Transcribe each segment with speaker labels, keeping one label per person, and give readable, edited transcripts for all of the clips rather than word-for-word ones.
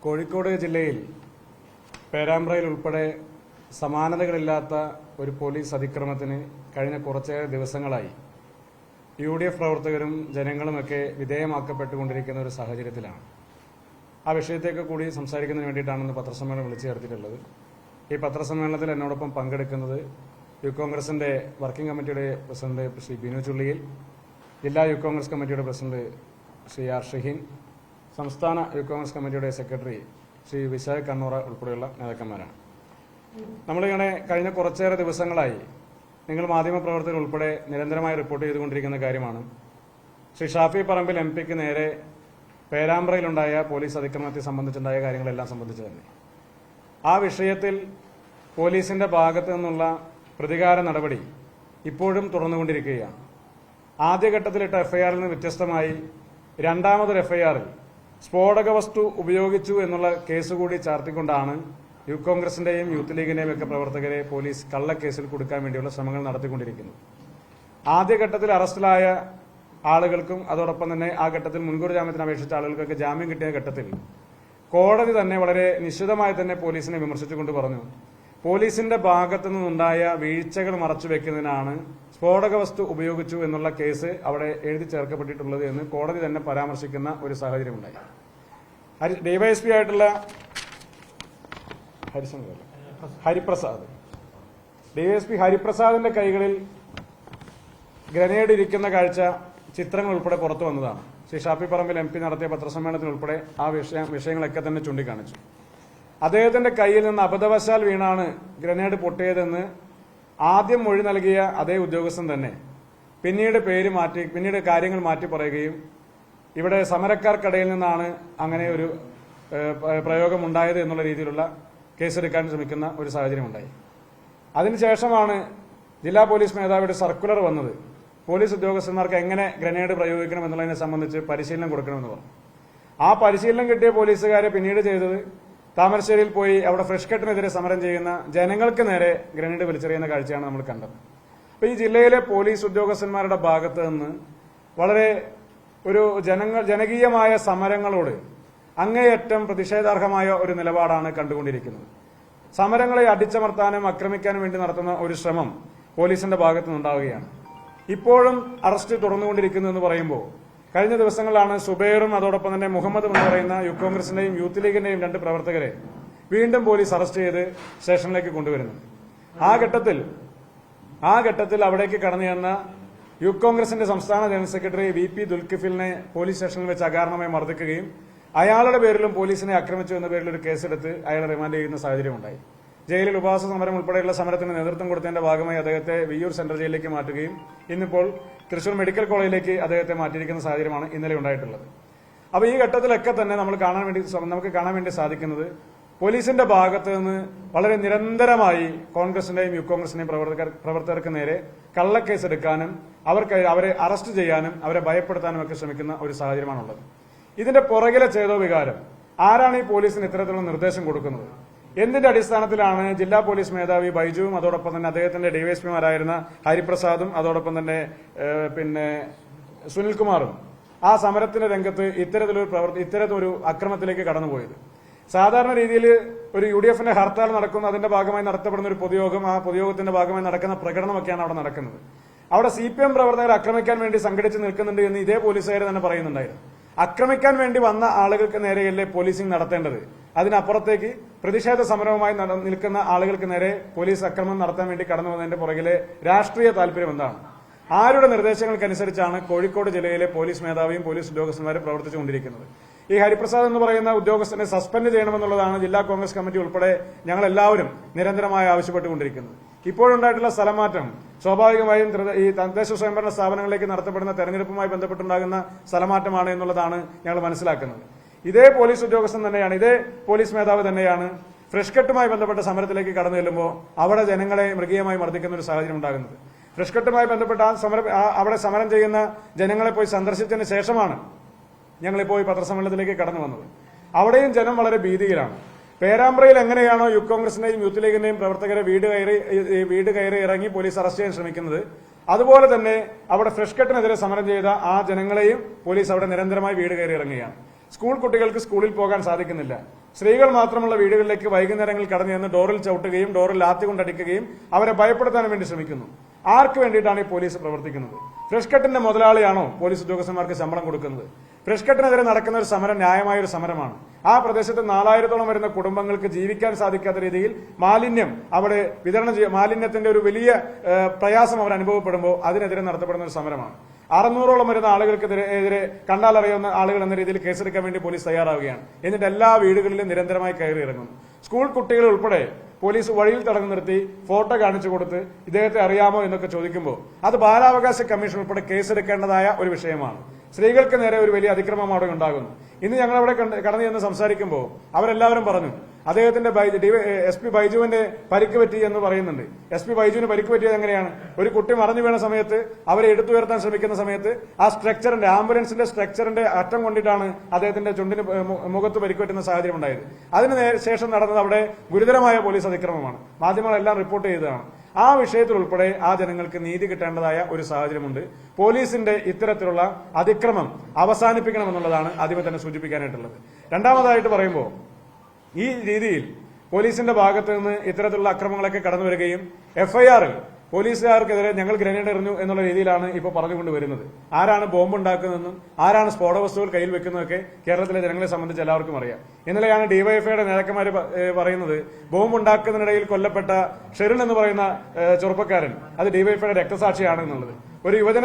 Speaker 1: കോഴിക്കോട് ജില്ലയിൽ പേരാമ്പ്രയിൽ ഉൾപ്പെടെ സമാനതകളില്ലാത്ത ഒരു പോലീസ് അതിക്രമത്തിന് കഴിഞ്ഞ കുറച്ചേറെ ദിവസങ്ങളായി UDF പ്രവർത്തകരും ജനങ്ങളുമൊക്കെ വിധേയമാക്കപ്പെട്ടുകൊണ്ടിരിക്കുന്ന ഒരു സാഹചര്യത്തിലാണ്. ആ വിഷയത്തേക്ക് കൂടി സംസാരിക്കുന്നതിന് വേണ്ടിയിട്ടാണ് ഇന്ന് പത്രസമ്മേളനം വിളിച്ചു ചേർത്തിട്ടുള്ളത്. ഈ പത്രസമ്മേളനത്തിൽ എന്നോടൊപ്പം പങ്കെടുക്കുന്നത് യൂത്ത് കോൺഗ്രസിന്റെ വർക്കിംഗ് കമ്മിറ്റിയുടെ പ്രസിഡന്റ് ശ്രീ ബിനു ചുള്ളിയിൽ, ജില്ലാ യൂത്ത് കോൺഗ്രസ് കമ്മിറ്റിയുടെ പ്രസിഡന്റ് ശ്രീ ആർ ഷഹീൻ, സംസ്ഥാന യൂത്ത് കോൺഗ്രസ് കമ്മിറ്റിയുടെ സെക്രട്ടറി ശ്രീ വിശാഖ് കണ്ണൂർ ഉൾപ്പെടെയുള്ള നേതാക്കന്മാരാണ്. നമ്മളിങ്ങനെ കഴിഞ്ഞ കുറച്ചേറെ ദിവസങ്ങളായി നിങ്ങൾ മാധ്യമപ്രവർത്തകർ ഉൾപ്പെടെ നിരന്തരമായി റിപ്പോർട്ട് ചെയ്തുകൊണ്ടിരിക്കുന്ന കാര്യമാണ് ശ്രീ ഷാഫി പറമ്പിൽ MP-ക്ക് നേരെ പേരാമ്പ്രയിലുണ്ടായ പോലീസ് അതിക്രമത്തെ സംബന്ധിച്ചുണ്ടായ കാര്യങ്ങളെല്ലാം സംബന്ധിച്ച് തന്നെ. ആ വിഷയത്തിൽ പോലീസിന്റെ ഭാഗത്തു നിന്നുള്ള പ്രതികാര നടപടി ഇപ്പോഴും തുടർന്നുകൊണ്ടിരിക്കുകയാണ്. ആദ്യഘട്ടത്തിലിട്ട FIR-ൽ നിന്ന് വ്യത്യസ്തമായി രണ്ടാമതൊരു FIR-ൽ സ്ഫോടക വസ്തു ഉപയോഗിച്ചു എന്നുള്ള കേസ് കൂടി ചാർത്തിക്കൊണ്ടാണ് യൂത്ത് കോൺഗ്രസിന്റെയും യൂത്ത് ലീഗിന്റെയും ഒക്കെ പ്രവർത്തകരെ പോലീസ് കള്ളക്കേസിൽ കൊടുക്കാൻ വേണ്ടിയുള്ള ശ്രമങ്ങൾ നടത്തിക്കൊണ്ടിരിക്കുന്നത്. ആദ്യഘട്ടത്തിൽ അറസ്റ്റിലായ ആളുകൾക്കും അതോടൊപ്പം തന്നെ ആ ഘട്ടത്തിൽ മുൻകൂർ ജാമ്യത്തിന് അപേക്ഷിച്ച ആളുകൾക്കൊക്കെ ജാമ്യം കിട്ടിയ ഘട്ടത്തിൽ കോടതി തന്നെ വളരെ നിശ്ചിതമായി തന്നെ പോലീസിനെ വിമർശിച്ചുകൊണ്ട് പറഞ്ഞു, പോലീസിന്റെ ഭാഗത്തു നിന്നുണ്ടായ വീഴ്ചകൾ മറച്ചുവെക്കുന്നതിനാണ് സ്ഫോടക വസ്തു ഉപയോഗിച്ചു എന്നുള്ള കേസ് അവിടെ എഴുതി ചേർക്കപ്പെട്ടിട്ടുള്ളത് എന്ന് കോടതി തന്നെ പരാമർശിക്കുന്ന ഒരു സാഹചര്യമുണ്ടായി. DYSP ആയിട്ടുള്ള ഹരിപ്രസാദ്, DYSP ഹരിപ്രസാദിന്റെ കൈകളിൽ ഗ്രനേഡ് ഇരിക്കുന്ന കാഴ്ച ചിത്രങ്ങൾ ഉൾപ്പെടെ പുറത്തു വന്നതാണ്. ശ്രീ ഷാഫി പറമ്പിൽ MP നടത്തിയ പത്രസമ്മേളനത്തിൽ ഉൾപ്പെടെ ആ വിഷയങ്ങളൊക്കെ തന്നെ ചൂണ്ടിക്കാണിച്ചു. അദ്ദേഹത്തിന്റെ കയ്യിൽ നിന്ന് അബദ്ധവശാൽ വീണാണ് ഗ്രനേഡ് പൊട്ടിയതെന്ന് ആദ്യം മൊഴി നൽകിയ അതേ ഉദ്യോഗസ്ഥൻ തന്നെ പിന്നീട് കാര്യങ്ങൾ മാറ്റി പറയുകയും ഇവിടെ സമരക്കാർക്കിടയിൽ നിന്നാണ് അങ്ങനെ ഒരു പ്രയോഗമുണ്ടായത് എന്നുള്ള രീതിയിലുള്ള കേസെടുക്കാൻ ശ്രമിക്കുന്ന ഒരു സാഹചര്യമുണ്ടായി. അതിനുശേഷമാണ് ജില്ലാ പോലീസ് മേധാവിയുടെ സർക്കുലർ വന്നത്. പോലീസ് ഉദ്യോഗസ്ഥന്മാർക്ക് എങ്ങനെ ഗ്രനേഡ് പ്രയോഗിക്കണം എന്നുള്ളതിനെ സംബന്ധിച്ച് പരിശീലനം കൊടുക്കണമെന്ന് പറഞ്ഞു. ആ പരിശീലനം കിട്ടിയ പോലീസുകാരെ പിന്നീട് ചെയ്തത് താമരശ്ശേരിയിൽ പോയി അവിടെ ഫ്രഷ് കട്ടിനെതിരെ സമരം ചെയ്യുന്ന ജനങ്ങൾക്ക് നേരെ ഗ്രനേഡ് വലിച്ചെറിയുന്ന കാഴ്ചയാണ് നമ്മൾ കണ്ടത്. അപ്പൊ ഈ ജില്ലയിലെ പോലീസ് ഉദ്യോഗസ്ഥന്മാരുടെ ഭാഗത്ത് നിന്ന് വളരെ ഒരു ജനകീയമായ സമരങ്ങളോട് അങ്ങേയറ്റം പ്രതിഷേധാർഹമായ ഒരു നിലപാടാണ് കണ്ടുകൊണ്ടിരിക്കുന്നത്. സമരങ്ങളെ അടിച്ചമർത്താനും ആക്രമിക്കാനും വേണ്ടി നടത്തുന്ന ഒരു ശ്രമം പോലീസിന്റെ ഭാഗത്തു നിന്നുണ്ടാവുകയാണ്. ഇപ്പോഴും അറസ്റ്റ് തുടർന്നുകൊണ്ടിരിക്കുന്നു എന്ന് പറയുമ്പോൾ കഴിഞ്ഞ ദിവസങ്ങളിലാണ് സുബൈറും അതോടൊപ്പം തന്നെ മുഹമ്മദും എന്ന് പറയുന്ന യൂത്ത് കോൺഗ്രസിന്റെയും യൂത്ത് ലീഗിന്റെയും 2 പ്രവർത്തകരെ വീണ്ടും പോലീസ് അറസ്റ്റ് ചെയ്ത് സ്റ്റേഷനിലേക്ക് കൊണ്ടുവരുന്നത്. ആ ഘട്ടത്തിൽ അവിടേക്ക് കടന്നു ചെന്ന യൂത്ത് കോൺഗ്രസിന്റെ സംസ്ഥാന ജനറൽ സെക്രട്ടറി VP ദുൽഖിഫിലിനെ പോലീസ് സ്റ്റേഷനിൽ വെച്ച് അകാരണമായി മർദ്ദിക്കുകയും അയാളുടെ പേരിലും പോലീസിനെ ആക്രമിച്ചു എന്ന പേരിൽ ഒരു കേസെടുത്ത് അയാളെ റിമാൻഡ് ചെയ്യുന്ന സാഹചര്യം ഉണ്ടായി. ജയിലിൽ ഉപവാസ സമരം ഉൾപ്പെടെയുള്ള സമരത്തിന് നേതൃത്വം കൊടുത്തതിന്റെ ഭാഗമായി അദ്ദേഹത്തെ വിയ്യൂർ സെൻട്രൽ ജയിലിലേക്ക് മാറ്റുകയും ഇന്നിപ്പോൾ തൃശൂർ മെഡിക്കൽ കോളേജിലേക്ക് അദ്ദേഹത്തെ മാറ്റിയിരിക്കുന്ന സാഹചര്യമാണ് ഇന്നലെ ഉണ്ടായിട്ടുള്ളത്. അപ്പോൾ ഈ ഘട്ടത്തിലൊക്കെ തന്നെ നമുക്ക് കാണാൻ വേണ്ടി സാധിക്കുന്നത് പോലീസിന്റെ ഭാഗത്ത് നിന്ന് വളരെ നിരന്തരമായി കോൺഗ്രസിന്റെയും യൂത്ത് കോൺഗ്രസിന്റെയും പ്രവർത്തകർക്ക് നേരെ കള്ളക്കേസെടുക്കാനും അവരെ അറസ്റ്റ് ചെയ്യാനും അവരെ ഭയപ്പെടുത്താനും ഒക്കെ ശ്രമിക്കുന്ന ഒരു സാഹചര്യമാണുള്ളത്. ഇതിന്റെ പുറകിലെ ചേതോ വികാരം ആരാണ് ഈ പോലീസിന് ഇത്തരത്തിലുള്ള നിർദ്ദേശം കൊടുക്കുന്നത്? എന്തിന്റെ അടിസ്ഥാനത്തിലാണ് ജില്ലാ പോലീസ് മേധാവി ബൈജുവും അതോടൊപ്പം തന്നെ അദ്ദേഹത്തിന്റെ DYSP-മാരായിരുന്ന ഹരിപ്രസാദും അതോടൊപ്പം തന്നെ സുനിൽകുമാറും ആ സമരത്തിന്റെ രംഗത്ത് ഇത്തരത്തിലൊരു അക്രമത്തിലേക്ക് കടന്നുപോയത്? സാധാരണ രീതിയിൽ ഒരു UDF-ന്റെ ഹർത്താൽ നടക്കുന്ന അതിന്റെ ഭാഗമായി നടത്തപ്പെടുന്ന ഒരു പൊതുയോഗം, ആ പൊതുയോഗത്തിന്റെ ഭാഗമായി നടക്കുന്ന പ്രകടനമൊക്കെയാണ് അവിടെ നടക്കുന്നത്. അവിടെ CPM പ്രവർത്തകർ ആക്രമിക്കാൻ വേണ്ടി സംഘടിച്ച് നിൽക്കുന്നുണ്ട് എന്ന് ഇതേ പോലീസുകാർ തന്നെ പറയുന്നുണ്ടായിരുന്നു. ആക്രമിക്കാൻ വേണ്ടി വന്ന ആളുകൾക്ക് നേരെയല്ലേ പോലീസിംഗ് നടത്തേണ്ടത്? അതിനപ്പുറത്തേക്ക് പ്രതിഷേധ സമരവുമായി നിൽക്കുന്ന ആളുകൾക്ക് നേരെ പോലീസ് അക്രമം നടത്താൻ വേണ്ടി കടന്നു വന്നതിന്റെ പുറകിലെ രാഷ്ട്രീയ താല്പര്യം എന്താണ്? ആരുടെ നിർദ്ദേശങ്ങൾക്കനുസരിച്ചാണ് കോഴിക്കോട് ജില്ലയിലെ പോലീസ് മേധാവിയും പോലീസ് ഉദ്യോഗസ്ഥന്മാരും പ്രവർത്തിച്ചുകൊണ്ടിരിക്കുന്നത്? ഈ ഹരിപ്രസാദ് എന്ന് പറയുന്ന ഉദ്യോഗസ്ഥനെ സസ്പെൻഡ് ചെയ്യണമെന്നുള്ളതാണ് ജില്ലാ കോൺഗ്രസ് കമ്മിറ്റി ഉൾപ്പെടെ ഞങ്ങളെല്ലാവരും നിരന്തരമായി ആവശ്യപ്പെട്ടുകൊണ്ടിരിക്കുന്നത്. ഇപ്പോഴുണ്ടായിട്ടുള്ള സ്ഥലമാറ്റം സ്വാഭാവികമായും ഈ തദ്ദേശ സ്വയംഭരണ സ്ഥാപനങ്ങളിലേക്ക് നടത്തപ്പെടുന്ന തെരഞ്ഞെടുപ്പുമായി ബന്ധപ്പെട്ടുണ്ടാകുന്ന സ്ഥലമാറ്റമാണ് എന്നുള്ളതാണ് ഞങ്ങൾ മനസ്സിലാക്കുന്നത്. ഇതേ പോലീസ് ഉദ്യോഗസ്ഥൻ തന്നെയാണ്, ഇതേ പോലീസ് മേധാവ് തന്നെയാണ് ഫ്രഷ് കട്ടുമായി ബന്ധപ്പെട്ട സമരത്തിലേക്ക് കടന്നു ചെല്ലുമ്പോൾ അവിടെ ജനങ്ങളെ മൃഗീയമായി മർദ്ദിക്കുന്ന ഒരു സാഹചര്യം ഉണ്ടാകുന്നത്. ഫ്രഷ് കട്ടുമായി ബന്ധപ്പെട്ട അവിടെ സമരം ചെയ്യുന്ന ജനങ്ങളെ പോയി സന്ദർശിച്ചതിന് ശേഷമാണ് ഞങ്ങളിപ്പോൾ ഈ പത്രസമ്മേളനത്തിലേക്ക് കടന്നു വന്നത്. അവിടെയും ജനം വളരെ ഭീതിയിലാണ്. പേരാമ്പ്രയിൽ എങ്ങനെയാണോ യൂത്ത് കോൺഗ്രസിന്റെയും യൂത്ത് ലീഗിന്റെയും പ്രവർത്തകരെ വീട് കയറി ഇറങ്ങി പോലീസ് അറസ്റ്റ് ചെയ്യാൻ ശ്രമിക്കുന്നത്, അതുപോലെ തന്നെ അവിടെ ഫ്രഷ് കട്ടിനെതിരെ സമരം ചെയ്ത ആ ജനങ്ങളെയും പോലീസ് അവിടെ നിരന്തരമായി വീട് കയറി ഇറങ്ങുകയാണ്. സ്കൂൾ കുട്ടികൾക്ക് സ്കൂളിൽ പോകാൻ സാധിക്കുന്നില്ല. സ്ത്രീകൾ മാത്രമുള്ള വീടുകളിലേക്ക് വൈകുന്നേരങ്ങളിൽ കടന്നു ചെന്ന് ഡോറിൽ ചവിട്ടുകയും ഡോറിൽ ലാത്തി കൊണ്ടടിക്കുകയും അവരെ ഭയപ്പെടുത്താൻ വേണ്ടി ശ്രമിക്കുന്നു. ആർക്ക് വേണ്ടിയിട്ടാണ് ഈ പോലീസ് പ്രവർത്തിക്കുന്നത്? ഫ്രഷ് കട്ടിന്റെ മുതലാളിയാണോ പോലീസ് ഉദ്യോഗസ്ഥന്മാർക്ക് ശമ്പളം കൊടുക്കുന്നത്? ഫ്രഷ് കട്ടിനെതിരെ നടക്കുന്ന ഒരു സമരം ന്യായമായ ഒരു സമരമാണ്. ആ പ്രദേശത്ത് 4000-ഓളം വരുന്ന കുടുംബങ്ങൾക്ക് ജീവിക്കാൻ സാധിക്കാത്ത രീതിയിൽ മാലിന്യം അവിടെ വിതരണം മാലിന്യത്തിന്റെ ഒരു വലിയ പ്രയാസം അവർ അനുഭവപ്പെടുമ്പോൾ അതിനെതിരെ നടത്തപ്പെടുന്ന ഒരു സമരമാണ്. 600-ഓളം വരുന്ന ആളുകൾക്കെതിരെ കണ്ടാലറിയാവുന്ന ആളുകൾ എന്ന രീതിയിൽ കേസെടുക്കാൻ വേണ്ടി പോലീസ് തയ്യാറാവുകയാണ്. എന്നിട്ട് എല്ലാ വീടുകളിലും നിരന്തരമായി കയറി ഇറങ്ങുന്നു. സ്കൂൾ കുട്ടികൾ ഉൾപ്പെടെ പോലീസ് വഴിയിൽ തടഞ്ഞു നിർത്തി ഫോട്ടോ കാണിച്ചു കൊടുത്ത് ഇദ്ദേഹത്തെ അറിയാമോ എന്നൊക്കെ ചോദിക്കുമ്പോൾ അത് ബാലാവകാശ കമ്മീഷൻ ഉൾപ്പെടെ കേസെടുക്കേണ്ടതായ ഒരു വിഷയമാണ്. സ്ത്രീകൾക്ക് നേരെ ഒരു വലിയ അതിക്രമം അവിടെ ഉണ്ടാകുന്നു. ഇന്ന് ഞങ്ങളവിടെ കടന്നു ചെന്ന് സംസാരിക്കുമ്പോൾ അവരെല്ലാവരും പറഞ്ഞു അദ്ദേഹത്തിന്റെ SP ബൈജുവിന്റെ പരിക്ക് പറ്റി എന്ന് പറയുന്നുണ്ട്. SP ബൈജുവിന് പരിക്ക് പറ്റിയത് എങ്ങനെയാണ്? ഒരു കുട്ടി മറഞ്ഞു വീണ സമയത്ത് അവരെ എടുത്തുയർത്താൻ ശ്രമിക്കുന്ന സമയത്ത് ആ സ്ട്രക്ചറിന്റെ ആംബുലൻസിന്റെ സ്ട്രക്ചറിന്റെ അറ്റം കൊണ്ടിട്ടാണ് അദ്ദേഹത്തിന്റെ ചുണ്ടിന് മുഖത്ത് പരിക്ക് പറ്റുന്ന സാഹചര്യം ഉണ്ടായത്. അതിന് ശേഷം നടന്നത് അവിടെ ഗുരുതരമായ പോലീസ് അതിക്രമമാണ്. മാധ്യമങ്ങളെല്ലാം റിപ്പോർട്ട് ചെയ്തതാണ്. ആ വിഷയത്തിൽ ഉൾപ്പെടെ ആ ജനങ്ങൾക്ക് നീതി കിട്ടേണ്ടതായ ഒരു സാഹചര്യമുണ്ട്. പോലീസിന്റെ ഇത്തരത്തിലുള്ള അതിക്രമം അവസാനിപ്പിക്കണമെന്നുള്ളതാണ് ആദ്യമേ തന്നെ സൂചിപ്പിക്കാനായിട്ടുള്ളത്. രണ്ടാമതായിട്ട് പറയുമ്പോൾ ഈ രീതിയിൽ പോലീസിന്റെ ഭാഗത്ത് നിന്ന് ഇത്തരത്തിലുള്ള അക്രമങ്ങളൊക്കെ കടന്നു വരികയും FIR-ൽ പോലീസുകാർക്കെതിരെ ഞങ്ങൾ ഗ്രനേഡ് എറിഞ്ഞു എന്നുള്ള രീതിയിലാണ് ഇപ്പോൾ പറഞ്ഞുകൊണ്ട് വരുന്നത്. ആരാണ് ബോംബ് ഉണ്ടാക്കുന്നതെന്നും ആരാണ് സ്ഫോടക വസ്തുക്കൾ കയ്യിൽ വെക്കുന്നതൊക്കെ കേരളത്തിലെ ജനങ്ങളെ സംബന്ധിച്ച് എല്ലാവർക്കും അറിയാം. ഇന്നലെയാണ് ഡിവൈഎഫ്ഐയുടെ നേതാക്കന്മാർ പറയുന്നത് ബോംബ് ഉണ്ടാക്കുന്നതിനിടയിൽ കൊല്ലപ്പെട്ട ഷെറിൻ എന്ന് പറയുന്ന ചെറുപ്പക്കാരൻ അത് ഡിവൈഎഫ്ഐയുടെ രക്തസാക്ഷിയാണ് എന്നുള്ളത്. ഒരു യുവജന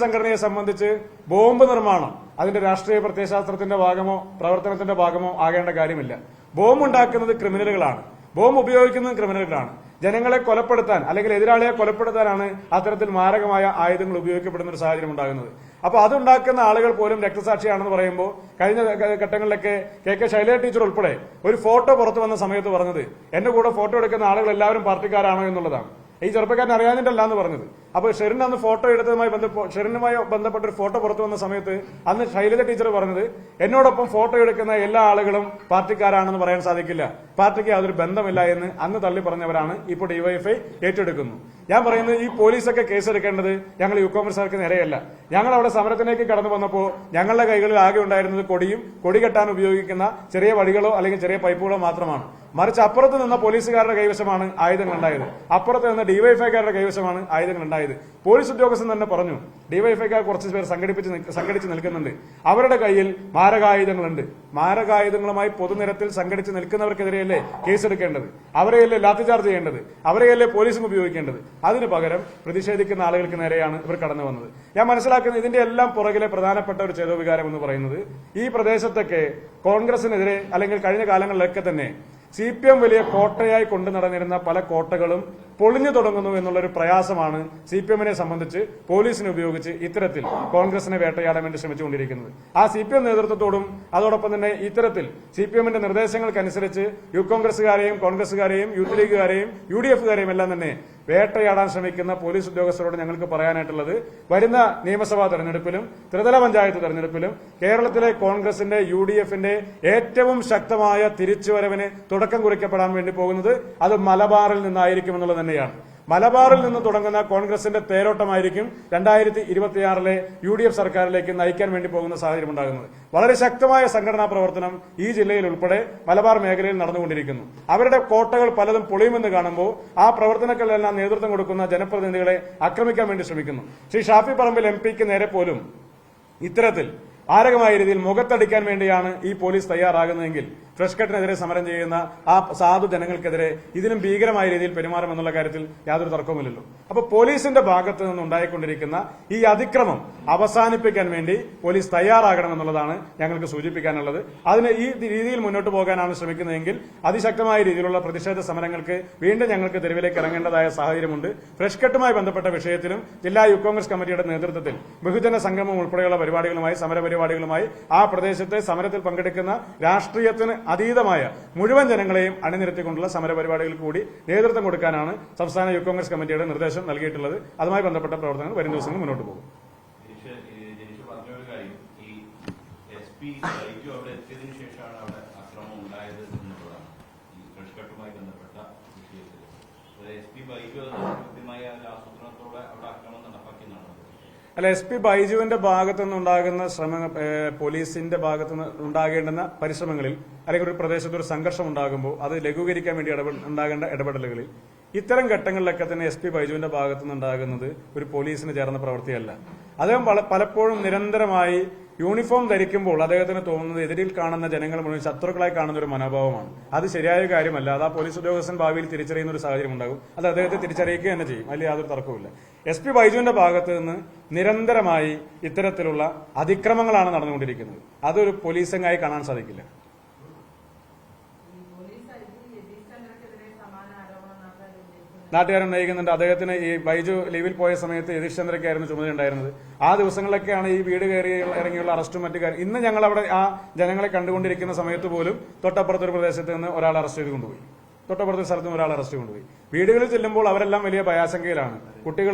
Speaker 1: സംഘടനയെ സംബന്ധിച്ച് ബോംബ് നിർമ്മാണം അതിന്റെ രാഷ്ട്രീയ പ്രത്യയശാസ്ത്രത്തിന്റെ ഭാഗമോ പ്രവർത്തനത്തിന്റെ ഭാഗമോ ആകേണ്ട കാര്യമില്ല. ബോംബ് ഉണ്ടാക്കുന്നത് ക്രിമിനലുകളാണ്, ബോംബ് ഉപയോഗിക്കുന്നത് ക്രിമിനലുകളാണ്. ജനങ്ങളെ കൊലപ്പെടുത്താൻ അല്ലെങ്കിൽ എതിരാളിയെ കൊലപ്പെടുത്താനാണ് അത്തരത്തിൽ മാരകമായ ആയുധങ്ങൾ ഉപയോഗിക്കപ്പെടുന്ന ഒരു സാഹചര്യം ഉണ്ടാകുന്നത്. അപ്പൊ അതുണ്ടാക്കുന്ന ആളുകൾ പോലും രക്തസാക്ഷിയാണെന്ന് പറയുമ്പോൾ കഴിഞ്ഞ ഘട്ടങ്ങളിലൊക്കെ KK ശൈലജ ടീച്ചർ ഉൾപ്പെടെ ഒരു ഫോട്ടോ പുറത്തു വന്ന സമയത്ത് പറഞ്ഞത് എന്റെ കൂടെ ഫോട്ടോ എടുക്കുന്ന ആളുകൾ എല്ലാവരും പാർട്ടിക്കാരാണോ എന്നുള്ളതാണ്. ഈ ചെറുപ്പക്കാരൻ അറിയാഞ്ഞിട്ടല്ല എന്ന് പറഞ്ഞത്. അപ്പോൾ ഷെറിൻ അന്ന് ഫോട്ടോ എടുത്തതുമായി ഷെറിനുമായി ബന്ധപ്പെട്ട ഒരു ഫോട്ടോ പുറത്തു വന്ന സമയത്ത് അന്ന് ശൈലജ ടീച്ചർ പറഞ്ഞത് എന്നോടൊപ്പം ഫോട്ടോ എടുക്കുന്ന എല്ലാ ആളുകളും പാർട്ടിക്കാരാണെന്ന് പറയാൻ സാധിക്കില്ല, പാർട്ടിക്ക് യാതൊരു ബന്ധമില്ല എന്ന് അന്ന് തള്ളി പറഞ്ഞവരാണ് ഇപ്പോൾ ഡിവൈഎഫ്ഐ ഏറ്റെടുക്കുന്നു. ഞാൻ പറയുന്നത് ഈ പോലീസൊക്കെ കേസെടുക്കേണ്ടത് ഞങ്ങൾ യുവകോൺഗ്രസുകാർക്ക് നേരെയല്ല. ഞങ്ങൾ അവിടെ സമരത്തിലേക്ക് കടന്നു വന്നപ്പോൾ ഞങ്ങളുടെ കൈകളിൽ ആകെ ഉണ്ടായിരുന്നത് കൊടി കെട്ടാൻ ഉപയോഗിക്കുന്ന ചെറിയ വടികളോ അല്ലെങ്കിൽ ചെറിയ പൈപ്പുകളോ മാത്രമാണ്. മറിച്ച് അപ്പുറത്ത് നിന്ന പോലീസുകാരുടെ കൈവശമാണ് ആയുധങ്ങൾ ഉണ്ടായത്, അപ്പുറത്ത് നിന്ന് ഡിവൈഎഫ്ഐക്കാരുടെ കൈവശമാണ് ആയുധങ്ങൾ ഉണ്ടായത്. പോലീസ് ഉദ്യോഗസ്ഥൻ തന്നെ പറഞ്ഞു ഡിവൈഎഫ്ഐക്കാർ കുറച്ച് പേർ സംഘടിച്ച് നിൽക്കുന്നുണ്ട്, അവരുടെ കയ്യിൽ മാരകായുധങ്ങളുണ്ട്. മാരകായുധങ്ങളുമായി പൊതുനിരത്തിൽ സംഘടിച്ച് നിൽക്കുന്നവർക്കെതിരെയല്ലേ കേസെടുക്കേണ്ടത്, അവരെയല്ലേ ലാത്തിചാർജ് ചെയ്യേണ്ടത്, അവരെയല്ലേ പോലീസും ഉപയോഗിക്കേണ്ടത്? അതിനു പകരം പ്രതിഷേധിക്കുന്ന ആളുകൾക്ക് നേരെയാണ് ഇവർ കടന്നു വന്നത്. ഞാൻ മനസ്സിലാക്കുന്നത് ഇതിന്റെ എല്ലാം പുറകിലെ പ്രധാനപ്പെട്ട ഒരു ചേതോവികാരം എന്ന് പറയുന്നത് ഈ പ്രദേശത്തൊക്കെ കോൺഗ്രസിനെതിരെ അല്ലെങ്കിൽ കഴിഞ്ഞ കാലങ്ങളിലൊക്കെ തന്നെ CPM വലിയ കോട്ടയായി കൊണ്ടു നടന്നിരുന്ന പല കോട്ടകളും പൊളിഞ്ഞു തുടങ്ങുന്നു എന്നുള്ളൊരു പ്രയാസമാണ് CPM-നെ സംബന്ധിച്ച് പോലീസിനെ ഉപയോഗിച്ച് ഇത്തരത്തിൽ കോൺഗ്രസിനെ വേട്ടയാടാൻ വേണ്ടി ശ്രമിച്ചുകൊണ്ടിരിക്കുന്നത്. ആ CPM നേതൃത്വത്തോടും അതോടൊപ്പം തന്നെ ഇത്തരത്തിൽ CPM-ന്റെ നിർദ്ദേശങ്ങൾക്കനുസരിച്ച് യൂത്ത് കോൺഗ്രസുകാരെയും കോൺഗ്രസുകാരെയും യൂത്ത് ലീഗുകാരെയും UDF-കാരെയും എല്ലാം തന്നെ വേട്ടയാടാൻ ശ്രമിക്കുന്ന പോലീസ് ഉദ്യോഗസ്ഥരോട് ഞങ്ങൾക്ക് പറയാനായിട്ടുള്ളത് വരുന്ന നിയമസഭാ തെരഞ്ഞെടുപ്പിലും ത്രിതല പഞ്ചായത്ത് തെരഞ്ഞെടുപ്പിലും കേരളത്തിലെ കോൺഗ്രസിന്റെ UDF-ന്റെ ഏറ്റവും ശക്തമായ തിരിച്ചുവരവിന് തുടക്കം കുറിക്കപ്പെടാൻ വേണ്ടി പോകുന്നത് അത് മലബാറിൽ നിന്നായിരിക്കുമെന്നുള്ളത് തന്നെയാണ്. മലബാറിൽ നിന്ന് തുടങ്ങുന്ന കോൺഗ്രസിന്റെ തേരോട്ടമായിരിക്കും 2026-ലെ UDF സർക്കാരിലേക്ക് നയിക്കാൻ വേണ്ടി പോകുന്ന സാഹചര്യം ഉണ്ടാകുന്നത്. വളരെ ശക്തമായ സംഘടനാ പ്രവർത്തനം ഈ ജില്ലയിൽ ഉൾപ്പെടെ മലബാർ മേഖലയിൽ നടന്നുകൊണ്ടിരിക്കുന്നു. അവരുടെ കോട്ടകൾ പലതും പൊളിയുമെന്ന് കാണുമ്പോൾ ആ പ്രവർത്തനങ്ങളെല്ലാം നേതൃത്വം കൊടുക്കുന്ന ജനപ്രതിനിധികളെ ആക്രമിക്കാൻ വേണ്ടി ശ്രമിക്കുന്നു. ശ്രീ ഷാഫി പറമ്പിൽ MP-ക്ക് നേരെ പോലും ഇത്തരത്തിൽ മാരകമായ രീതിയിൽ മുഖത്തടിക്കാൻ വേണ്ടിയാണ് ഈ പോലീസ് തയ്യാറാകുന്നതെങ്കിൽ ഫ്രഷ് കട്ടിനെതിരെ സമരം ചെയ്യുന്ന ആ സാധു ജനങ്ങൾക്കെതിരെ ഇതിനും ഭീകരമായ രീതിയിൽ പെരുമാറുമെന്നുള്ള കാര്യത്തിൽ യാതൊരു തർക്കവുമില്ലല്ലോ. അപ്പൊ പോലീസിന്റെ ഭാഗത്ത് നിന്നുണ്ടായിക്കൊണ്ടിരിക്കുന്ന ഈ അതിക്രമം അവസാനിപ്പിക്കാൻ വേണ്ടി പോലീസ് തയ്യാറാകണമെന്നുള്ളതാണ് ഞങ്ങൾക്ക് സൂചിപ്പിക്കാനുള്ളത്. അതിന് ഈ രീതിയിൽ മുന്നോട്ട് പോകാനാണ് ശ്രമിക്കുന്നതെങ്കിൽ അതിശക്തമായ രീതിയിലുള്ള പ്രതിഷേധ സമരങ്ങൾക്ക് വീണ്ടും ഞങ്ങൾക്ക് തെരുവിലേക്ക് ഇറങ്ങേണ്ടതായ സാഹചര്യമുണ്ട്. ഫ്രഷ് കട്ടുമായി ബന്ധപ്പെട്ട വിഷയത്തിലും ജില്ലാ യൂത്ത് കോൺഗ്രസ് കമ്മിറ്റിയുടെ നേതൃത്വത്തിൽ ബഹുജന സംഗമം ഉൾപ്പെടെയുള്ള പരിപാടികളുമായി സമരപരിപാടികളുമായി ആ പ്രദേശത്തെ സമരത്തിൽ പങ്കെടുക്കുന്ന രാഷ്ട്രീയത്തിന് അതീതമായ മുഴുവൻ ജനങ്ങളെയും അണിനിരത്തിക്കൊണ്ടുള്ള സമരപരിപാടികൾ കൂടി നേതൃത്വം കൊടുക്കാനാണ് സംസ്ഥാന യൂത്ത് കോൺഗ്രസ് കമ്മിറ്റിയുടെ നിർദ്ദേശം നൽകിയിട്ടുള്ളത്. അതുമായി ബന്ധപ്പെട്ട പ്രവർത്തനങ്ങൾ വരും ദിവസങ്ങളിൽ മുന്നോട്ട് പോകും. അല്ല, SP ബൈജുവിന്റെ ഭാഗത്തുനിന്നുണ്ടാകുന്ന ശ്രമങ്ങൾ, പോലീസിന്റെ ഭാഗത്തുനിന്ന് ഉണ്ടാകേണ്ടുന്ന പരിശ്രമങ്ങളിൽ അല്ലെങ്കിൽ ഒരു പ്രദേശത്ത് ഒരു സംഘർഷം ഉണ്ടാകുമ്പോൾ അത് ലഘൂകരിക്കാൻ വേണ്ടി ഉണ്ടാകേണ്ട ഇടപെടലുകളിൽ ഇത്തരം ഘട്ടങ്ങളിലൊക്കെ തന്നെ SP ബൈജുവിന്റെ ഭാഗത്തുനിന്നുണ്ടാകുന്നത് ഒരു പോലീസിന് ചേർന്ന പ്രവൃത്തിയല്ല. അദ്ദേഹം പലപ്പോഴും നിരന്തരമായി യൂണിഫോം ധരിക്കുമ്പോൾ അദ്ദേഹത്തിന് തോന്നുന്നത് എതിരിൽ കാണുന്ന ജനങ്ങൾ മുഴുവൻ ശത്രുക്കളായി കാണുന്ന ഒരു മനോഭാവമാണ്. അത് ശരിയായ കാര്യമല്ല. അത് ആ പോലീസ് ഉദ്യോഗസ്ഥൻ ഭാവിയിൽ തിരിച്ചറിയുന്ന ഒരു സാഹചര്യം ഉണ്ടാകും. അത് അദ്ദേഹത്തെ തിരിച്ചറിയിക്കുക തന്നെ ചെയ്യും. അതിൽ യാതൊരു തർക്കവുമില്ല. SP ബൈജുവിന്റെ ഭാഗത്ത് നിന്ന് നിരന്തരമായി ഇത്തരത്തിലുള്ള അതിക്രമങ്ങളാണ് നടന്നുകൊണ്ടിരിക്കുന്നത്. അതൊരു പോലീസിംഗായി കാണാൻ സാധിക്കില്ല. നാട്ടുകാരൻ നയിക്കുന്നുണ്ട്. അദ്ദേഹത്തിന് ഈ ബൈജു ലീവിൽ പോയ സമയത്ത് യതീഷ് ചന്ദ്രയ്ക്കായിരുന്നു ചുമതല ഉണ്ടായിരുന്നത്. ആ ദിവസങ്ങളിലൊക്കെയാണ് ഈ വീട് കയറി ഇറങ്ങിയുള്ള അറസ്റ്റും മറ്റു കാര്യം. ഇന്ന് ഞങ്ങൾ അവിടെ ആ ജനങ്ങളെ കണ്ടുകൊണ്ടിരിക്കുന്ന സമയത്ത് പോലും തൊട്ടപ്പുറത്തൊരു പ്രദേശത്ത് നിന്ന് ഒരാൾ അറസ്റ്റ് ചെയ്ത് കൊണ്ടുപോയി. തൊട്ടപ്പുറത്തെ സ്ഥലത്ത് നിന്ന് ഒരാൾ അറസ്റ്റ് കൊണ്ടുപോയി. വീടുകളിൽ ചെല്ലുമ്പോൾ അവരെല്ലാം വലിയ ഭയാശങ്കയിലാണ്.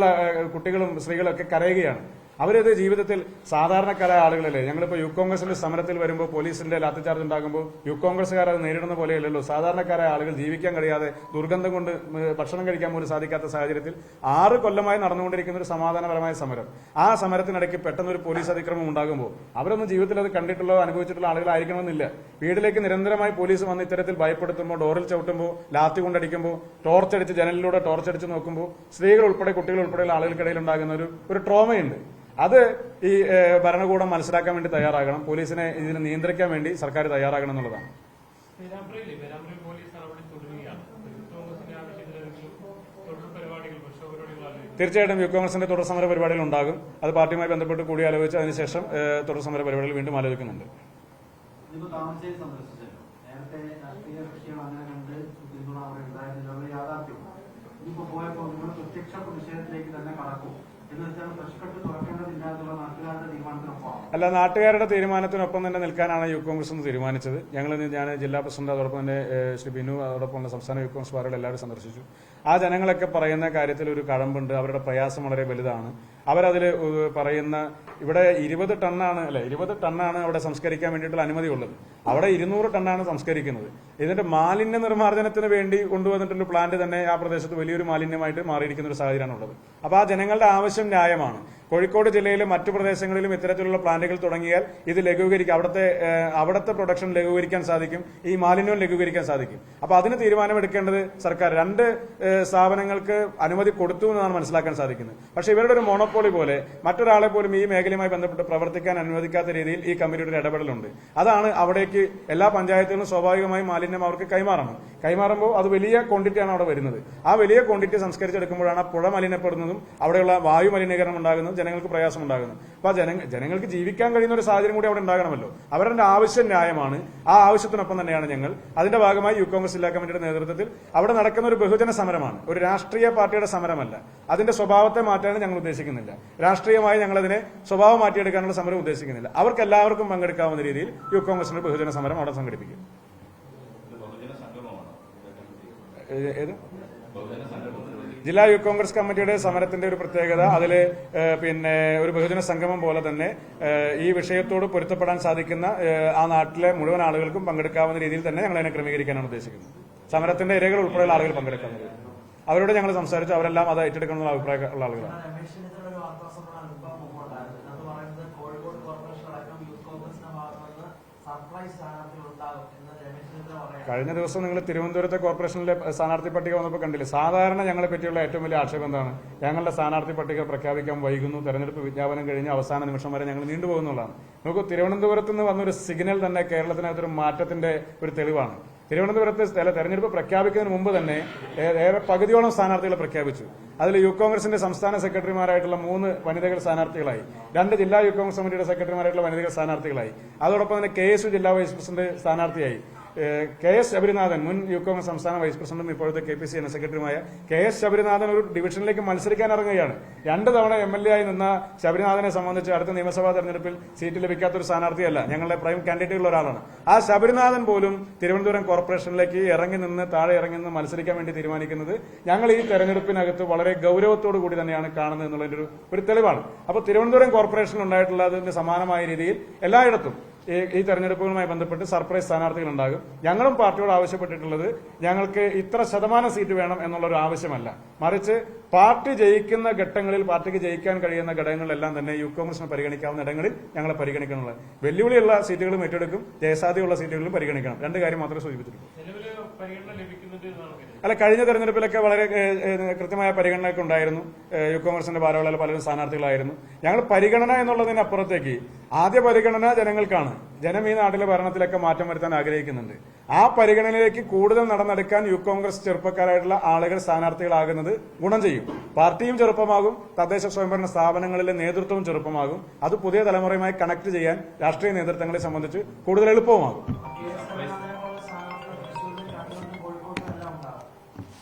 Speaker 1: കുട്ടികളും സ്ത്രീകളൊക്കെ കരയുകയാണ്. അവരത് ജീവിതത്തിൽ സാധാരണക്കാരായ ആളുകളല്ലേ. ഞങ്ങളിപ്പോൾ യൂത്ത് കോൺഗ്രസിന്റെ സമരത്തിൽ വരുമ്പോൾ പോലീസിന്റെ ലാത്തിചാർജ് ഉണ്ടാകുമ്പോൾ യൂത്ത് കോൺഗ്രസ്സുകാർ അത് നേരിടുന്ന പോലെയല്ലല്ലോ. സാധാരണക്കാരായ ആളുകൾ ജീവിക്കാൻ കഴിയാതെ ദുർഗന്ധം കൊണ്ട് ഭക്ഷണം കഴിക്കാൻ പോലും സാധിക്കാത്ത സാഹചര്യത്തിൽ 6 കൊല്ലമായി നടന്നുകൊണ്ടിരിക്കുന്ന ഒരു സമാധാനപരമായ സമരം, ആ സമരത്തിനിടയ്ക്ക് പെട്ടെന്നൊരു പോലീസ് അതിക്രമം ഉണ്ടാകുമ്പോൾ അവരൊന്നും ജീവിതത്തിൽ അത് കണ്ടിട്ടുള്ളോ അനുഭവിച്ചിട്ടുള്ള ആളുകളായിരിക്കണമെന്നില്ല. വീട്ടിലേക്ക് നിരന്തരമായി പോലീസ് വന്ന് ഇത്തരത്തിൽ ഭയപ്പെടുത്തുമ്പോൾ, ഡോറിൽ ചവിട്ടുമ്പോൾ, ലാത്തി കൊണ്ടടിക്കുമ്പോൾ, ടോർച്ചടിച്ച് ജനലിലൂടെ ടോർച്ചടിച്ച് നോക്കുമ്പോൾ സ്ത്രീകൾ ഉൾപ്പെടെ കുട്ടികൾ ഉൾപ്പെടെയുള്ള ആളുകൾക്കിടയിൽ ഉണ്ടാകുന്ന ഒരു ട്രോമയുണ്ട്. അത് ഈ ഭരണകൂടം മനസ്സിലാക്കാൻ വേണ്ടി തയ്യാറാകണം. പോലീസിനെ ഇതിനെ നിയന്ത്രിക്കാൻ വേണ്ടി സർക്കാർ തയ്യാറാകണം എന്നുള്ളതാണ്. തീർച്ചയായിട്ടും യൂത്ത് കോൺഗ്രസിന്റെ തുടർ സമര പരിപാടികൾ ഉണ്ടാകും. അത് പാർട്ടിയുമായി ബന്ധപ്പെട്ട് കൂടിയാലോചിച്ച് അതിനുശേഷം തുടർ സമര പരിപാടികൾ വീണ്ടും ആലോചിക്കുന്നുണ്ട്. അല്ല, നാട്ടുകാരുടെ തീരുമാനത്തിനൊപ്പം തന്നെ നിൽക്കാനാണ് യൂത്ത് കോൺഗ്രസ് എന്ന് തീരുമാനിച്ചത്. ഞാൻ ജില്ലാ പ്രസിഡന്റ്, അതോടൊപ്പം തന്നെ ശ്രീ ബിനു, അതോടൊപ്പമുള്ള സംസ്ഥാന യൂത്ത് കോൺഗ്രസ് പാർട്ടികൾ എല്ലാവരും സന്ദർശിച്ചു. ആ ജനങ്ങളൊക്കെ പറയുന്ന കാര്യത്തിൽ ഒരു കഴമ്പുണ്ട്. അവരുടെ പ്രയാസം വളരെ വലുതാണ്. അവരതിൽ പറയുന്ന ഇവിടെ 20 ടണ്ണാണ് അവിടെ സംസ്കരിക്കാൻ വേണ്ടിയിട്ടുള്ള അനുമതി ഉള്ളത്. അവിടെ 200 ടണ്ണാണ് സംസ്കരിക്കുന്നത്. ഇതിന്റെ മാലിന്യ നിർമ്മാർജ്ജനത്തിന് വേണ്ടി കൊണ്ടുവന്നിട്ടുള്ള പ്ലാന്റ് തന്നെ ആ പ്രദേശത്ത് വലിയൊരു മാലിന്യമായിട്ട് മാറിയിരിക്കുന്ന ഒരു സാഹചര്യമാണ് ഉള്ളത്. അപ്പോൾ ആ ജനങ്ങളുടെ ആവശ്യം ന്യായമാണ്. കോഴിക്കോട് ജില്ലയിലെ മറ്റു പ്രദേശങ്ങളിലും ഇത്തരത്തിലുള്ള പ്ലാന്റുകൾ തുടങ്ങിയാൽ ഇത് ലഘൂകരിക്കും, അവിടുത്തെ പ്രൊഡക്ഷൻ ലഘൂകരിക്കാൻ സാധിക്കും, ഈ മാലിന്യവും ലഘൂകരിക്കാൻ സാധിക്കും. അപ്പോൾ അതിന് തീരുമാനമെടുക്കേണ്ടത് സർക്കാർ. 2 സ്ഥാപനങ്ങൾക്ക് അനുമതി കൊടുത്തു എന്നാണ് മനസ്സിലാക്കാൻ സാധിക്കുന്നത്. പക്ഷേ ഇവരുടെ ഒരു മോണോപ്പോളി പോലെ മറ്റൊരാളെ പോലും ഈ മേഖലയുമായി ബന്ധപ്പെട്ട് പ്രവർത്തിക്കാൻ അനുവദിക്കാത്ത രീതിയിൽ ഈ കമ്മിറ്റിയുടെ ഒരു ഇടപെടലുണ്ട്. അതാണ് അവിടേക്ക് എല്ലാ പഞ്ചായത്തുകളും സ്വാഭാവികമായും മാലിന്യം അവർക്ക് കൈമാറുമ്പോൾ അത് വലിയ ക്വാണ്ടിറ്റിയാണ് അവിടെ വരുന്നത്. ആ വലിയ ക്വാണ്ടിറ്റി സംസ്കരിച്ചെടുക്കുമ്പോഴാണ് പുഴ മലിനപ്പെടുന്നതും അവിടെയുള്ള വായു മലിനീകരണം ഉണ്ടാകുന്നതും ജനങ്ങൾക്ക് പ്രയാസം ഉണ്ടാകുന്നത്. അപ്പോൾ ജനങ്ങൾക്ക് ജീവിക്കാൻ കഴിയുന്ന ഒരു സാഹചര്യം കൂടി അവിടെ ഉണ്ടാകണമല്ലോ. അവരുടെ ആവശ്യം ന്യായമാണ്. ആ ആവശ്യത്തിനൊപ്പം തന്നെയാണ് ഞങ്ങൾ. അതിന്റെ ഭാഗമായി യൂത്ത് കോൺഗ്രസ് ജില്ലാ കമ്മിറ്റിയുടെ നേതൃത്വത്തിൽ അവിടെ നടക്കുന്ന ഒരു ബഹുജന സമരമാണ്, ഒരു രാഷ്ട്രീയ പാർട്ടിയുടെ സമരമല്ല. അതിന്റെ സ്വഭാവത്തെ മാറ്റാൻ ഞങ്ങൾ ഉദ്ദേശിക്കുന്നില്ല. രാഷ്ട്രീയമായി ഞങ്ങളതിനെ സ്വഭാവം മാറ്റിയെടുക്കാനുള്ള സമരം ഉദ്ദേശിക്കുന്നില്ല. അവർക്ക് എല്ലാവർക്കും പങ്കെടുക്കാവുന്ന രീതിയിൽ യൂത്ത് കോൺഗ്രസിന്റെ ബഹുജന സമരം അവിടെ സംഘടിപ്പിക്കും. ഏത് ജില്ലാ യൂത്ത് കോൺഗ്രസ് കമ്മിറ്റിയുടെ സമരത്തിന്റെ ഒരു പ്രത്യേകത, അതിൽ ഒരു ബഹുജന സംഗമം പോലെ തന്നെ ഈ വിഷയത്തോട് പൊരുത്തപ്പെടാൻ സാധിക്കുന്ന ആ നാട്ടിലെ മുഴുവൻ ആളുകൾക്കും പങ്കെടുക്കാവുന്ന രീതിയിൽ തന്നെ ഞങ്ങൾ അതിനെ ക്രമീകരിക്കാനാണ് ഉദ്ദേശിക്കുന്നത്. സമരത്തിന്റെ ഇരകൾ ഉൾപ്പെടെയുള്ള ആളുകൾ പങ്കെടുക്കുന്നത്. അവരോട് ഞങ്ങൾ സംസാരിച്ചു. അവരെല്ലാം അത് ഏറ്റെടുക്കണമെന്നുള്ള അഭിപ്രായമുള്ള ആളുകളാണ്. കഴിഞ്ഞ ദിവസം നിങ്ങൾ തിരുവനന്തപുരത്തെ കോർപ്പറേഷനിലെ സ്ഥാനാർത്ഥി പട്ടിക വന്നപ്പോൾ കണ്ടില്ലേ? സാധാരണ ഞങ്ങളെ പറ്റിയുള്ള ഏറ്റവും വലിയ ആക്ഷേപം എന്താണ്? ഞങ്ങളുടെ സ്ഥാനാർത്ഥി പട്ടിക പ്രഖ്യാപിക്കാൻ വൈകുന്നു, തെരഞ്ഞെടുപ്പ് വിജ്ഞാപനം കഴിഞ്ഞ് അവസാന നിമിഷം വരെ ഞങ്ങൾ നീണ്ടുപോകുന്നുള്ളതാണ്. നമുക്ക് തിരുവനന്തപുരത്ത് നിന്ന് വന്നൊരു സിഗ്നൽ തന്നെ കേരളത്തിനകത്തൊരു മാറ്റത്തിന്റെ ഒരു തെളിവാണ്. തിരുവനന്തപുരത്ത് തെരഞ്ഞെടുപ്പ് പ്രഖ്യാപിക്കുന്നതിന് മുമ്പ് തന്നെ പകുതിയോളം സ്ഥാനാർത്ഥികളെ പ്രഖ്യാപിച്ചു. അതിൽ യൂത്ത് കോൺഗ്രസിന്റെ സംസ്ഥാന സെക്രട്ടറിമാരായിട്ടുള്ള 3 വനിതകൾ സ്ഥാനാർത്ഥികളായി, 2 ജില്ലാ യൂത്ത് കോൺഗ്രസ് കമ്മിറ്റിയുടെ സെക്രട്ടറിമാരായിട്ടുള്ള വനിതകൾ സ്ഥാനാർത്ഥികളായി. അതോടൊപ്പം തന്നെ KSU ജില്ലാ വൈസ് പ്രസിഡന്റ് സ്ഥാനാർത്ഥിയായി. KS ശബരിനാഥൻ, മുൻ യൂത്ത് കോൺഗ്രസ് സംസ്ഥാന വൈസ് പ്രസിഡന്റും ഇപ്പോഴത്തെ KPC ജനറൽ സെക്രട്ടറിയുമായ KS ശബരിനാഥൻ ഒരു ഡിവിഷനിലേക്ക് മത്സരിക്കാൻ ഇറങ്ങുകയാണ്. 2 തവണ MLA ആയി നിന്ന ശബരിനാഥനെ സംബന്ധിച്ച് അടുത്ത നിയമസഭാ തെരഞ്ഞെടുപ്പിൽ സീറ്റ് ലഭിക്കാത്തൊരു സ്ഥാനാർത്ഥിയല്ല, ഞങ്ങളുടെ പ്രൈം കാൻഡിഡേറ്റുള്ള ഒരാളാണ്. ആ ശബരിനാഥൻ പോലും തിരുവനന്തപുരം കോർപ്പറേഷനിലേക്ക് താഴെ ഇറങ്ങി നിന്ന് മത്സരിക്കാൻ വേണ്ടി തീരുമാനിക്കുന്നത് ഞങ്ങൾ ഈ തെരഞ്ഞെടുപ്പിനകത്ത് വളരെ ഗൌരവത്തോടു കൂടി തന്നെയാണ് കാണുന്നത് എന്നുള്ളതിന്റെ ഒരു തെളിവാണ്. അപ്പോൾ തിരുവനന്തപുരം കോർപ്പറേഷനിൽ ഉണ്ടായിട്ടുള്ള അതിന്റെ സമാനമായ രീതിയിൽ എല്ലായിടത്തും ഈ തെരഞ്ഞെടുപ്പുകളുമായി ബന്ധപ്പെട്ട് സർപ്രൈസ് സ്ഥാനാർത്ഥികൾ ഉണ്ടാകും. ഞങ്ങളും പാർട്ടിയോട് ആവശ്യപ്പെട്ടിട്ടുള്ളത് ഞങ്ങൾക്ക് ഇത്ര ശതമാനം സീറ്റ് വേണം എന്നുള്ളൊരു ആവശ്യമല്ല, മറിച്ച് പാർട്ടി ജയിക്കുന്ന ഘട്ടങ്ങളിൽ പാർട്ടിക്ക് ജയിക്കാൻ കഴിയുന്ന ഘടകങ്ങളെല്ലാം തന്നെ യൂത്ത് കോൺഗ്രസിന് പരിഗണിക്കാവുന്ന ഇടങ്ങളിൽ ഞങ്ങളെ പരിഗണിക്കണമുള്ളത്. വെല്ലുവിളിയുള്ള സീറ്റുകളും ഏറ്റെടുക്കും, ജയസാധ്യതയുള്ള സീറ്റുകളും പരിഗണിക്കണം. രണ്ട് കാര്യം മാത്രമേ സൂചിപ്പിച്ചിട്ടുള്ളൂ. അല്ല, കഴിഞ്ഞ തെരഞ്ഞെടുപ്പിലൊക്കെ വളരെ കൃത്യമായ പരിഗണനയൊക്കെ ഉണ്ടായിരുന്നു. യൂത്ത് കോൺഗ്രസിന്റെ ഭാരവാഹികൾ പലരും സ്ഥാനാർത്ഥികളായിരുന്നു. ഞങ്ങൾ പരിഗണന എന്നുള്ളതിനപ്പുറത്തേക്ക് ആദ്യ പരിഗണന ജനങ്ങൾക്കാണ്. ജനം ഈ നാട്ടിലെ ഭരണത്തിലൊക്കെ മാറ്റം വരുത്താൻ ആഗ്രഹിക്കുന്നുണ്ട്. ആ പരിഗണനയിലേക്ക് കൂടുതൽ നടന്നെടുക്കാൻ യൂത്ത് കോൺഗ്രസ് ചെറുപ്പക്കാരായിട്ടുള്ള ആളുകൾ സ്ഥാനാർത്ഥികളാകുന്നത് ഗുണം ചെയ്യും. പാർട്ടിയും ചെറുപ്പമാകും, തദ്ദേശ സ്വയംഭരണ സ്ഥാപനങ്ങളിലെ നേതൃത്വവും ചെറുപ്പമാകും. അത് പുതിയ തലമുറയുമായി കണക്ട് ചെയ്യാൻ രാഷ്ട്രീയ നേതൃത്വങ്ങളെ സംബന്ധിച്ച് കൂടുതൽ എളുപ്പവുമാകും.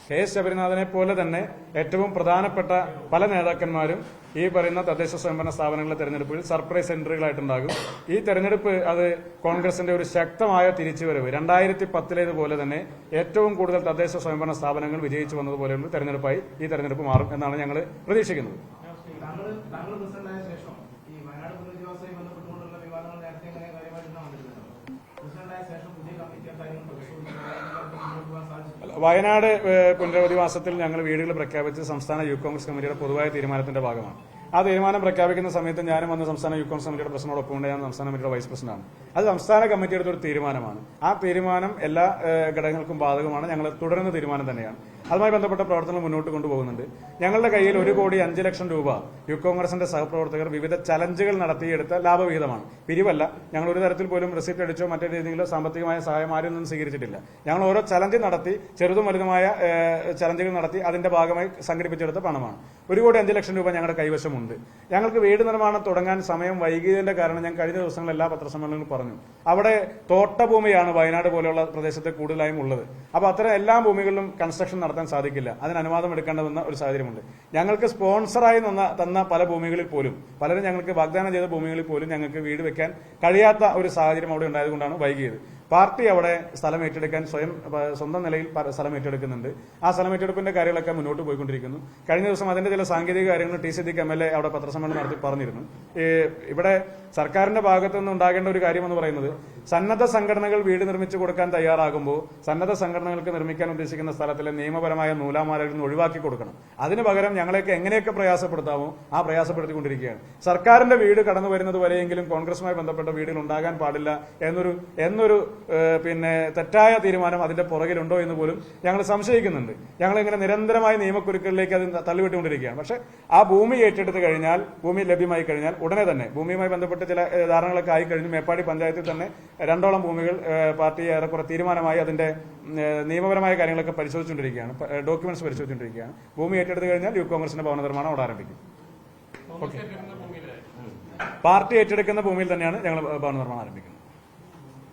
Speaker 1: കെ എസ് ശബരിനാഥനെ പോലെ തന്നെ ഏറ്റവും പ്രധാനപ്പെട്ട പല നേതാക്കന്മാരും ഈ പറയുന്ന തദ്ദേശ സ്വയംഭരണ സ്ഥാപനങ്ങളിലെ തെരഞ്ഞെടുപ്പിൽ സർപ്രൈസ് എൻട്രികളായിട്ടുണ്ടാകും. ഈ തെരഞ്ഞെടുപ്പ് അത് കോൺഗ്രസിന്റെ ഒരു ശക്തമായ തിരിച്ചുവരവ്, 2010 തന്നെ ഏറ്റവും കൂടുതൽ തദ്ദേശ സ്വയംഭരണ സ്ഥാപനങ്ങൾ വിജയിച്ചു വന്നതുപോലെയുള്ള തെരഞ്ഞെടുപ്പായി ഈ തെരഞ്ഞെടുപ്പ് മാറും എന്നാണ് ഞങ്ങൾ പ്രതീക്ഷിക്കുന്നത്. വയനാട് പുനരധിവാസത്തിൽ ഞങ്ങൾ വീടുകൾ പ്രഖ്യാപിച്ച് സംസ്ഥാന യൂത്ത് കോൺഗ്രസ് കമ്മിറ്റിയുടെ പൊതുവായ തീരുമാനത്തിന്റെ ഭാഗമാണ്. ആ തീരുമാനം പ്രഖ്യാപിക്കുന്ന സമയത്ത് ഞാനും വന്ന് സംസ്ഥാന യൂത്ത് കോൺഗ്രസ് കമ്മിറ്റിയുടെ പ്രസിഡന്റോടൊപ്പം ഉണ്ട്. ഞാൻ സംസ്ഥാന കമ്മിറ്റിയുടെ വൈസ് പ്രസിഡന്റാണ്. അത് സംസ്ഥാന കമ്മിറ്റി എടുത്തൊരു തീരുമാനമാണ്. ആ തീരുമാനം എല്ലാ ഘടകങ്ങൾക്കും ബാധകമാണ്. ഞങ്ങൾ തുടരുന്ന തീരുമാനം തന്നെയാണ്. അതുമായി ബന്ധപ്പെട്ട പ്രവർത്തനങ്ങൾ മുന്നോട്ട് കൊണ്ടുപോകുന്നുണ്ട്. ഞങ്ങളുടെ കയ്യിൽ 1,05,00,000 രൂപ യൂത്ത് കോൺഗ്രസിന്റെ സഹപ്രവർത്തകർ വിവിധ ചലഞ്ചുകൾ നടത്തിയെടുത്ത ലാഭവിഹിതമാണ്. പിരിവല്ല. ഞങ്ങൾ ഒരു തരത്തിൽ പോലും റെസിപ്റ്റ് അടിച്ചോ മറ്റേ രീതിയിലോ സാമ്പത്തികമായ സഹായം ആരും ഒന്നും സ്വീകരിച്ചിട്ടില്ല. ഞങ്ങൾ ഓരോ ചലഞ്ച് നടത്തി, ചെറുതും വലുതുമായ ചലഞ്ചുകൾ നടത്തി അതിന്റെ ഭാഗമായി സംഘടിപ്പിച്ചെടുത്ത പണമാണ്. 1,05,00,000 രൂപ ഞങ്ങളുടെ കൈവശമുണ്ട്. ഞങ്ങൾക്ക് വീട് നിർമ്മാണം തുടങ്ങാൻ സമയം വൈകിയതിന്റെ കാരണം ഞാൻ കഴിഞ്ഞ ദിവസങ്ങളിൽ എല്ലാ പത്രസമ്മേളനങ്ങളും പറഞ്ഞു. അവിടെ തോട്ടഭൂമിയാണ് വയനാട് പോലെയുള്ള പ്രദേശത്ത് കൂടുതലായും ഉള്ളത്. അപ്പോൾ അത്തരം എല്ലാ ഭൂമികളിലും കൺസ്ട്രക്ഷൻ നടത്താൻ സാധിക്കില്ല. അതിന് അനുവാദം എടുക്കേണ്ടതെന്ന ഒരു സാഹചര്യമുണ്ട്. ഞങ്ങൾക്ക് സ്പോൺസറായി തന്ന പല ഭൂമികളിൽ പോലും, പലരും ഞങ്ങൾക്ക് വാഗ്ദാനം ചെയ്ത ഭൂമികളിൽ പോലും ഞങ്ങൾക്ക് വീട് വെക്കാൻ കഴിയാത്ത ഒരു സാഹചര്യം അവിടെ ഉണ്ടായതുകൊണ്ടാണ് വൈകിയത്. പാർട്ടി അവിടെ സ്ഥലം ഏറ്റെടുക്കാൻ സ്വന്തം നിലയിൽ സ്ഥലം ഏറ്റെടുക്കുന്നുണ്ട്. ആ സ്ഥലം ഏറ്റെടുപ്പിന്റെ കാര്യങ്ങളൊക്കെ മുന്നോട്ട് പോയിക്കൊണ്ടിരിക്കുന്നു. കഴിഞ്ഞ ദിവസം അതിന്റെ ചില സാങ്കേതിക കാര്യങ്ങൾ ടി സിദ്ദീഖ് MLA അവിടെ പത്രസമ്മേളനം നടത്തി പറഞ്ഞിരുന്നു. ഇവിടെ സർക്കാരിന്റെ ഭാഗത്തു നിന്ന് ഉണ്ടാകേണ്ട ഒരു കാര്യമെന്ന് പറയുന്നത്, സന്നദ്ധ സംഘടനകൾ വീട് നിർമ്മിച്ചു കൊടുക്കാൻ തയ്യാറാകുമ്പോൾ സന്നദ്ധ സംഘടനകൾക്ക് നിർമ്മിക്കാൻ ഉദ്ദേശിക്കുന്ന സ്ഥലത്തിലെ നിയമപരമായ നൂലാമാലകളിൽ നിന്ന് ഒഴിവാക്കി കൊടുക്കണം. അതിന് പകരം ഞങ്ങളെയൊക്കെ എങ്ങനെയൊക്കെ പ്രയാസപ്പെടുത്താമോ ആ പ്രയാസപ്പെടുത്തിക്കൊണ്ടിരിക്കുകയാണ്. സർക്കാരിന്റെ വീട് കടന്നു വരുന്നത് വരെയെങ്കിലും കോൺഗ്രസുമായി ബന്ധപ്പെട്ട വീടുകൾ ഉണ്ടാകാൻ പാടില്ല എന്നൊരു തെറ്റായ തീരുമാനം അതിന്റെ പുറകിലുണ്ടോ എന്ന് പോലും ഞങ്ങൾ സംശയിക്കുന്നുണ്ട്. ഞങ്ങൾ ഇങ്ങനെ നിരന്തരമായ നിയമക്കുരുക്കളിലേക്ക് അത് തള്ളിവിട്ടുകൊണ്ടിരിക്കുകയാണ്. പക്ഷെ ആ ഭൂമി ഏറ്റെടുത്ത് കഴിഞ്ഞാൽ, ഭൂമി ലഭ്യമായി കഴിഞ്ഞാൽ ഉടനെ തന്നെ ഭൂമിയുമായി ബന്ധപ്പെട്ട് ചില ധാരണകളൊക്കെ ആയി കഴിഞ്ഞു. മേപ്പാടി പഞ്ചായത്തിൽ തന്നെ 2ഓളം ഭൂമികൾ പാർട്ടി ഏറെക്കുറെ തീരുമാനമായി അതിന്റെ നിയമപരമായ കാര്യങ്ങളൊക്കെ പരിശോധിച്ചുകൊണ്ടിരിക്കുകയാണ്, ഡോക്യുമെന്റ്സ് പരിശോധിച്ചുകൊണ്ടിരിക്കുകയാണ്. ഭൂമി ഏറ്റെടുത്ത് കഴിഞ്ഞാൽ യൂത്ത് കോൺഗ്രസിന്റെ ഭവന നിർമ്മാണം അവിടെ ആരംഭിക്കും. പാർട്ടി ഏറ്റെടുക്കുന്ന ഭൂമിയിൽ തന്നെയാണ് ഞങ്ങൾ ഭവന നിർമ്മാണം ആരംഭിക്കുന്നത്.